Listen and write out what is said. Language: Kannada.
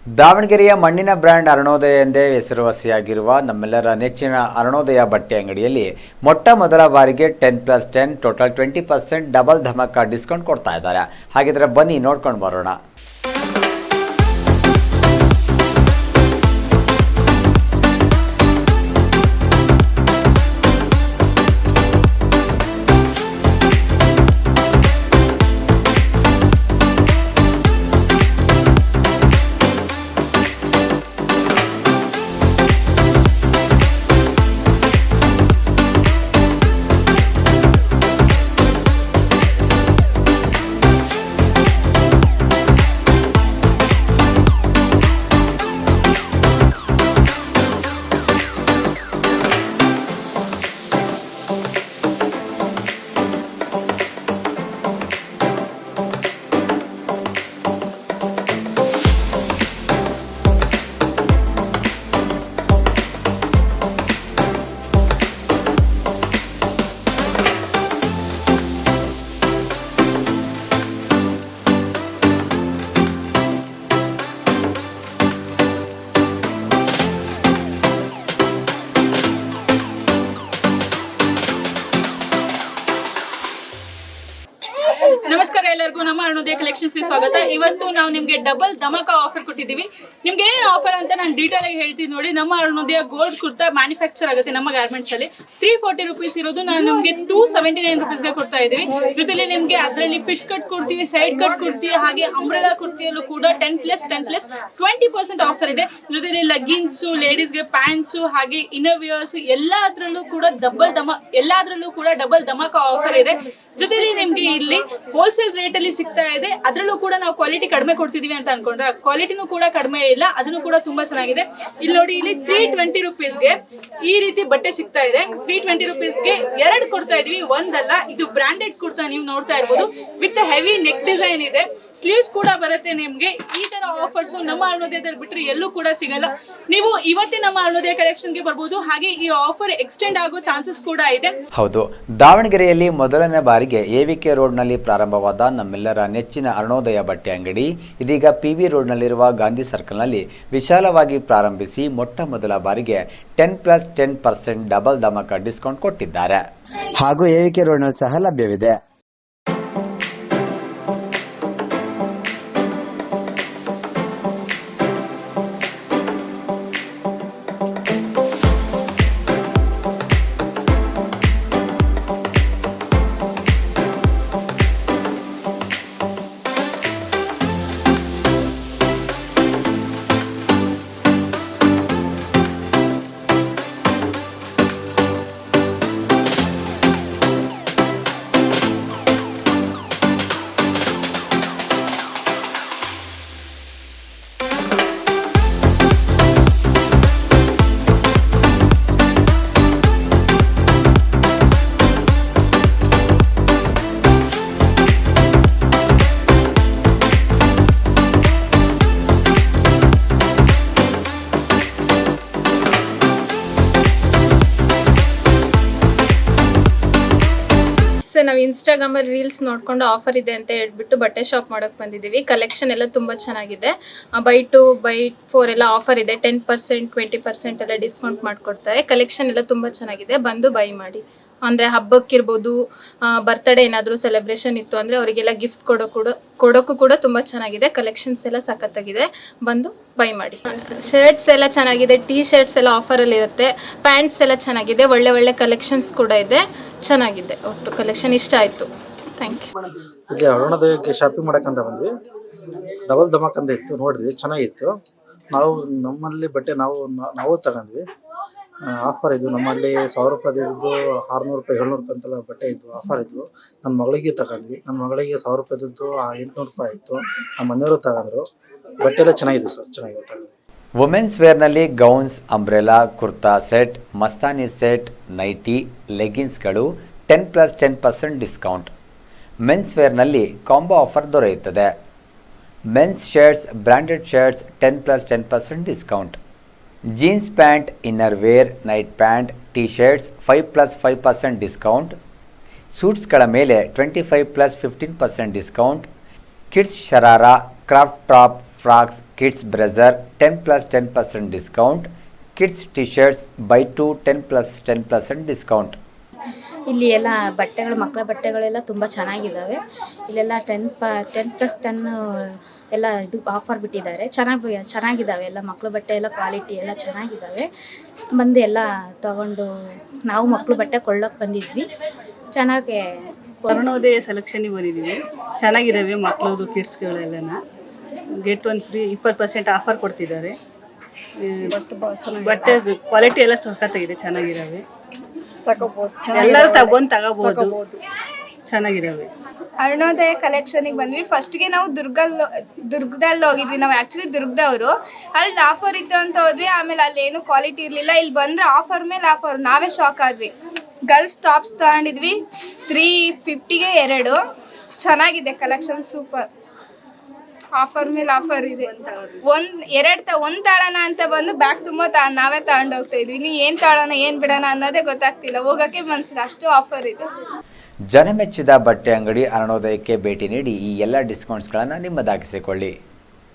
ದಾವಣಗೆರೆಯ ಮಣ್ಣಿನ ಬ್ರ್ಯಾಂಡ್ ಅರುಣೋದಯ ಎಂದೇ ಹೆಸರುವಾಸಿಯಾಗಿರುವ ನಮ್ಮೆಲ್ಲರ ನೆಚ್ಚಿನ ಅರುಣೋದಯ ಬಟ್ಟೆ ಅಂಗಡಿಯಲ್ಲಿ ಮೊಟ್ಟ ಮೊದಲ ಬಾರಿಗೆ 10+10 ಟೋಟಲ್ 20% ಡಬಲ್ ಧಮಾಕ ಡಿಸ್ಕೌಂಟ್ ಕೊಡ್ತಾ ಇದ್ದಾರೆ. ಹಾಗಿದ್ರೆ ಬನ್ನಿ ನೋಡ್ಕೊಂಡು ಬರೋಣ. ನಮಸ್ಕಾರ ಎಲ್ಲರಿಗೂ ನಮ್ಮ ಅರುಣೋದಯ ಕಲೆಕ್ಷನ್ಸ್ಗೆ ಸ್ವಾಗತ. ಇವತ್ತು ನಾವು ನಿಮಗೆ ಡಬಲ್ ಧಮಾಕ ಆಫರ್ ಕೊಟ್ಟಿದ್ದೀವಿ. ನಿಮ್ಗೆ ಏನು ಆಫರ್ ಅಂತ ನಾನು ಡೀಟೇಲ್ ಆಗಿ ಹೇಳ್ತೀನಿ ನೋಡಿ. ನಮ್ಮ ಅರುಣೋದಯ ಗೋಲ್ಡ್ ಕುರ್ತಾ ಮ್ಯಾನುಫ್ಯಾಕ್ಚರ್ ಆಗುತ್ತೆ ನಮ್ಮ ಗಾರ್ಮೆಂಟ್ಸ್ ಅಲ್ಲಿ. 340 ರೂಪೀಸ್ ಇರೋದು ನಾನು ನಿಮಗೆ 279 ರೂಪೀಸ್ಗೆ ಕೊಡ್ತಾ ಇದ್ದೀವಿ. ಜೊತೆಲಿ ನಿಮಗೆ ಅದರಲ್ಲಿ fish cut kurti, side cut kurti, ಹಾಗೆ ಅಂಬ್ರೆಲಾ ಕುರ್ತಿಯಲ್ಲೂ ಕೂಡ 10+20% ಆಫರ್ ಇದೆ. ಜೊತೆಲಿ ಲಗ್ಗಿನ್ಸು, ಲೇಡೀಸ್ಗೆ ಪ್ಯಾಂಟ್ಸು, ಹಾಗೆ ಇನ್ನರ್ ವಿಯರ್ಸ್ ಎಲ್ಲದರಲ್ಲೂ ಕೂಡ ಡಬಲ್ ಧಮಾಕ ಆಫರ್ ಇದೆ. ಜೊತೆಲಿ ನಿಮ್ಗೆ ಇಲ್ಲಿ ಹೋಲ್ಸೇಲ್ ರೇಟ್ ಅಲ್ಲಿ ಸಿಗ್ತಾ ಇದೆ. ಅದರಲ್ಲೂ ಕೂಡ ನಾವು ಕ್ವಾಲಿಟಿ ಕಡಿಮೆ ಕೊಡ್ತಿದೀವಿ ಅಂತ ಅನ್ಕೊಂಡ್ರೆ ಕ್ವಾಲಿಟಿನೂ ಕೂಡ ಕಡಿಮೆ ಇಲ್ಲ, ಅದನ್ನು ಕೂಡ ತುಂಬಾ ಚೆನ್ನಾಗಿದೆ. ಇಲ್ಲಿ ನೋಡಿ, ಇಲ್ಲಿ 320 ರೂಪೀಸ್ಗೆ ಈ ರೀತಿ ಬಟ್ಟೆ ಸಿಗ್ತಾ ಇದೆ. 320 ರೂಪೀಸ್ಗೆ ಎರಡು ಕೊಡ್ತಾ ಇದೀವಿ, ಒಂದಲ್ಲ. ಇದು ಬ್ರಾಂಡೆಡ್ ಕುರ್ತಾ ನೀವು ನೋಡ್ತಾ ಇರ್ಬೋದು, ವಿತ್ ಹೆವಿ ನೆಕ್ ಡಿಸೈನ್ ಇದೆ, ಸ್ಲೀವ್ಸ್ ಕೂಡ ಬರುತ್ತೆ. ನಿಮ್ಗೆ ಈ ತರ ಆಫರ್ಸ್ ನಮ್ಮ ಅರುಣೋದಯದಲ್ಲಿ ಬಿಟ್ಟರೆ ಎಲ್ಲೂ ಕೂಡ ಸಿಗಲ್ಲ. ನೀವು ಇವತ್ತೇ ನಮ್ಮ ಅರುಣೋದಯ ಕಲೆಕ್ಷನ್ಗೆ ಬರ್ಬೋದು. ಹಾಗೆ ಈ ಆಫರ್ ಎಕ್ಸ್ಟೆಂಡ್ ಆಗೋ ಚಾನ್ಸಸ್ ಕೂಡ ಇದೆ. ಹೌದು, ದಾವಣಗೆರೆಯಲ್ಲಿ ಮೊದಲನೇ ಬಾರಿಗೆ ಎವಿಕೆ ರೋಡ್ನಲ್ಲಿ ಪ್ರಾರಂಭವಾದ ನಮ್ಮೆಲ್ಲರ ನೆಚ್ಚಿನ ಅರುಣೋದಯ ಬಟ್ಟೆ ಅಂಗಡಿ ಇದೀಗ PV ರೋಡ್ನಲ್ಲಿರುವ ಗಾಂಧಿ ಸರ್ಕಲ್ನಲ್ಲಿ ವಿಶಾಲವಾಗಿ ಪ್ರಾರಂಭಿಸಿ ಮೊಟ್ಟ ಮೊದಲ ಬಾರಿಗೆ 10+10% ಡಬಲ್ ಧಮಾಕ ಡಿಸ್ಕೌಂಟ್ ಕೊಟ್ಟಿದ್ದಾರೆ. ಹಾಗೂ ಎವಿಕೆ ರೋಡ್ನಲ್ಲಿ ಸಹ ಲಭ್ಯವಿದೆ. ಸರ್, ನಾವು ಇನ್ಸ್ಟಾಗ್ರಾಮಲ್ಲಿ ರೀಲ್ಸ್ ನೋಡ್ಕೊಂಡು ಆಫರ್ ಇದೆ ಅಂತ ಹೇಳ್ಬಿಟ್ಟು ಬಟ್ಟೆ ಶಾಪ್ ಮಾಡೋಕ್ಕೆ ಬಂದಿದ್ದೀವಿ. ಕಲೆಕ್ಷನ್ ಎಲ್ಲ ತುಂಬ ಚೆನ್ನಾಗಿದೆ. ಬೈ 2 ಬೈ 4 ಎಲ್ಲ ಆಫರ್ ಇದೆ. 10% 20% ಎಲ್ಲ ಡಿಸ್ಕೌಂಟ್ ಮಾಡಿಕೊಡ್ತಾರೆ. ಕಲೆಕ್ಷನ್ ಎಲ್ಲ ತುಂಬ ಚೆನ್ನಾಗಿದೆ. ಬಂದು ಬೈ ಮಾಡಿ. ಅಂದರೆ ಹಬ್ಬಕ್ಕಿರ್ಬೋದು, ಬರ್ತ್ಡೇ ಏನಾದರೂ ಸೆಲೆಬ್ರೇಷನ್ ಇತ್ತು ಅಂದರೆ ಅವರಿಗೆಲ್ಲ ಗಿಫ್ಟ್ ಕೊಡೋಕ್ಕೂ ಕೂಡ ತುಂಬ ಚೆನ್ನಾಗಿದೆ. ಕಲೆಕ್ಷನ್ಸ್ ಎಲ್ಲ ಸಖತ್ತಾಗಿದೆ. ಬಂದು ಬೈ ಮಾಡಿ. ಶರ್ಟ್ಸ್ ಎಲ್ಲ ಚೆನ್ನಾಗಿದೆ. ಟೀ ಶರ್ಟ್ಸ್ ಎಲ್ಲ ಆಫರಲ್ಲಿ ಇರುತ್ತೆ. ಪ್ಯಾಂಟ್ಸ್ ಎಲ್ಲ ಚೆನ್ನಾಗಿದೆ. ಒಳ್ಳೆ ಕಲೆಕ್ಷನ್ಸ್ ಕೂಡ ಇದೆ. ಚೆನ್ನಾಗಿದೆ. ಒಟ್ಟು ಕಲೆಕ್ಷನ್ ಇಷ್ಟ ಆಯಿತು. Thank you. ಇಲ್ಲಿ ಅರುಣೋದಯಕ್ಕೆ ಶಾಪಿಂಗ್ ಮಾಡೋಕ್ಕಂತ ಬಂದ್ವಿ. ಡಬಲ್ ಧಮಾಕ್ ಅಂತ ಇತ್ತು, ನೋಡಿದ್ವಿ, ಚೆನ್ನಾಗಿತ್ತು. ನಾವು ನಮ್ಮಲ್ಲಿ ಬಟ್ಟೆ ನಾವು ತಗೊಂಡ್ವಿ. ಆಫರ್ ಇದ್ವು. ನಮ್ಮಲ್ಲಿ 1000 ರೂಪಾಯಿದ್ದು 600 ರೂಪಾಯಿ 700 ರೂಪಾಯಿ ಅಂತೆಲ್ಲ ಬಟ್ಟೆ ಇದ್ವು, ಆಫರ್ ಇದ್ವು. ನನ್ನ ಮಗಳಿಗೆ ತಗೊಂಡ್ವಿ. ನನ್ನ ಮಗಳಿಗೆ 1000 ರೂಪಾಯಿದ್ದು 800 ರೂಪಾಯಿ ಇತ್ತು. ನಮ್ಮ ಮನೆಯವರು ತಗೊಂಡ್ರು. ಬಟ್ಟೆ ಎಲ್ಲ ಚೆನ್ನಾಗಿದೆ ಸರ್, ಚೆನ್ನಾಗಿತ್ತು. ವುಮೆನ್ಸ್ ವೇರ್ನಲ್ಲಿ gowns, umbrella, kurta set, Mastani set, nightie, ಲೆಗ್ಗಿನ್ಸ್ಗಳು 10+10% ಡಿಸ್ಕೌಂಟ್. ಮೆನ್ಸ್ ವೇರ್ನಲ್ಲಿ ಕಾಂಬೋ ಆಫರ್ ದೊರೆಯುತ್ತದೆ. Men's shirts, branded shirts 10+10% discount. Jeans pant, inner wear, night pant, T shirts 5+5% discount. ಸೂಟ್ಸ್ಗಳ ಮೇಲೆ 25+15% discount. Kids sharara, craft top frocks, kids blazer 10+10% discount, kids T shirts buy 2 10+10% discount. ಇಲ್ಲಿ ಎಲ್ಲ ಬಟ್ಟೆಗಳು, ಮಕ್ಕಳ ಬಟ್ಟೆಗಳೆಲ್ಲ ತುಂಬ ಚೆನ್ನಾಗಿದ್ದಾವೆ. ಇಲ್ಲೆಲ್ಲ 10+10 ಎಲ್ಲ ಇದು ಆಫರ್ ಬಿಟ್ಟಿದ್ದಾರೆ. ಚೆನ್ನಾಗಿದ್ದಾವೆ ಎಲ್ಲ ಮಕ್ಕಳ ಬಟ್ಟೆ ಎಲ್ಲ ಕ್ವಾಲಿಟಿ ಎಲ್ಲ ಚೆನ್ನಾಗಿದ್ದಾವೆ. ಬಂದು ಎಲ್ಲ ತಗೊಂಡು ನಾವು ಮಕ್ಕಳು ಬಟ್ಟೆ ಕೊಳ್ಳೋಕೆ ಬಂದಿದ್ವಿ. ಚೆನ್ನಾಗಿ ಅರುಣೋದಯ ಸೆಲೆಕ್ಷನ್ಗೆ ಬಂದಿದ್ದೀವಿ. ಚೆನ್ನಾಗಿದ್ದಾವೆ ಮಕ್ಕಳದು ಕಿಡ್ಸ್ಗಳೆಲ್ಲನ. ಗೆಟ್ 1 ಫ್ರೀ 20% ಆಫರ್ ಕೊಡ್ತಿದ್ದಾರೆ. ಬಟ್ಟೆ ಕ್ವಾಲಿಟಿ ಎಲ್ಲ ಸಖತ್ತಾಗಿದೆ, ಚೆನ್ನಾಗಿದ್ದಾವೆ. ಎಲ್ಲರೂ ತಗೋಬೋದು, ಚೆನ್ನಾಗಿದ್ದಾವೆ. ಅರುಣೋದಯ ಕಲೆಕ್ಷನಿಗೆ ಬಂದ್ವಿ. ಫಸ್ಟ್ಗೆ ನಾವು ದುರ್ಗದಲ್ಲಿ ಹೋಗಿದ್ವಿ. ನಾವು ಆ್ಯಕ್ಚುಲಿ ದುರ್ಗದವರು. ಅಲ್ಲಿ ಆಫರ್ ಇತ್ತು ಅಂತ ಹೋದ್ವಿ. ಆಮೇಲೆ ಅಲ್ಲಿ ಏನು ಕ್ವಾಲಿಟಿ ಇರಲಿಲ್ಲ. ಇಲ್ಲಿ ಬಂದರೆ ಆಫರ್ ಮೇಲೆ ಆಫರ್. ನಾವೇ ಶಾಕ್ ಆದ್ವಿ. ಗರ್ಲ್ಸ್ ಟಾಪ್ಸ್ ತಗೊಂಡಿದ್ವಿ 350ಗೆ 2. ಚೆನ್ನಾಗಿದೆ ಕಲೆಕ್ಷನ್, ಸೂಪರ್. ಆಫರ್ ಮೇಲೆ ಆಫರ್ ಇದೆ. ಒಂದು ತಾಳೋಣ ಅಂತ ಬಂದು ಬ್ಯಾಗ್ ತುಂಬ ನಾವೇ ತಗೊಂಡು ಹೋಗ್ತಾ ಇದ್ವಿ. ನೀವು ಏನು ತಾಳೋಣ ಏನು ಬಿಡೋಣ ಅನ್ನೋದೇ ಗೊತ್ತಾಗ್ತಿಲ್ಲ. ಹೋಗೋಕ್ಕೆ ಮನಸ್ಸಿಲ್ಲ, ಅಷ್ಟು ಆಫರ್ ಇದೆ. ಜನಮೆಚ್ಚಿದ ಬಟ್ಟೆ ಅಂಗಡಿ ಅರುಣೋದಯಕ್ಕೆ ಭೇಟಿ ನೀಡಿ ಈ ಎಲ್ಲ ಡಿಸ್ಕೌಂಟ್ಸ್ಗಳನ್ನು ನಿಮ್ಮದಾಗಿಸಿಕೊಳ್ಳಿ.